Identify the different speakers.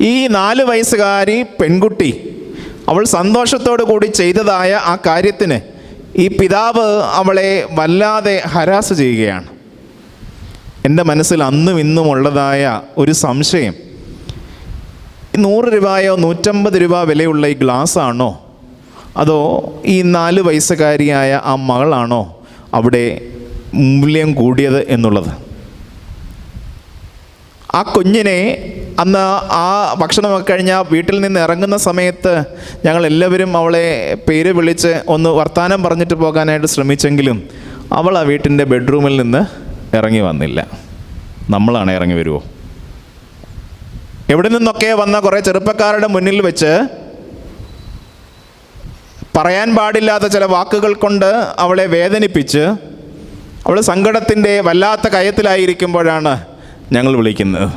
Speaker 1: ഈ 4 വയസ്സുകാരി പെൺകുട്ടി അവൾ സന്തോഷത്തോടു കൂടി ചെയ്തതായ ആ കാര്യത്തിന് ഈ പിതാവ് അവളെ വല്ലാതെ ഹരാസ് ചെയ്യുകയാണ്. എൻ്റെ മനസ്സിൽ അന്നും ഇന്നും ഉള്ളതായ ഒരു സംശയം, 100 രൂപയോ 150 രൂപ വിലയുള്ള ഈ ഗ്ലാസ്സാണോ, അതോ ഈ 4 വയസ്സുകാരിയായ ആ മകളാണോ അവിടെ മൂല്യം കൂടിയത് എന്നുള്ളത്. ആ കുഞ്ഞിനെ അന്ന് ആ ഭക്ഷണമൊക്കെ കഴിഞ്ഞാൽ വീട്ടിൽ നിന്ന് ഇറങ്ങുന്ന സമയത്ത് ഞങ്ങളെല്ലാവരും അവളെ പേര് വിളിച്ച് ഒന്ന് വർത്തമാനം പറഞ്ഞിട്ട് പോകാനായിട്ട് ശ്രമിച്ചെങ്കിലും അവൾ ആ വീട്ടിൻ്റെ ബെഡ്റൂമിൽ നിന്ന് ഇറങ്ങി വന്നില്ല. നമ്മളാണ് ഇറങ്ങി വരുമോ? എവിടെ നിന്നൊക്കെ വന്ന കുറേ ചെറുപ്പക്കാരുടെ മുന്നിൽ വെച്ച് പറയാൻ പാടില്ലാത്ത ചില വാക്കുകൾ കൊണ്ട് അവളെ വേദനിപ്പിച്ച് അവൾ സങ്കടത്തിൻ്റെ വല്ലാത്ത കയത്തിലായിരിക്കുമ്പോഴാണ് ഞങ്ങൾ വിളിക്കുന്നത്.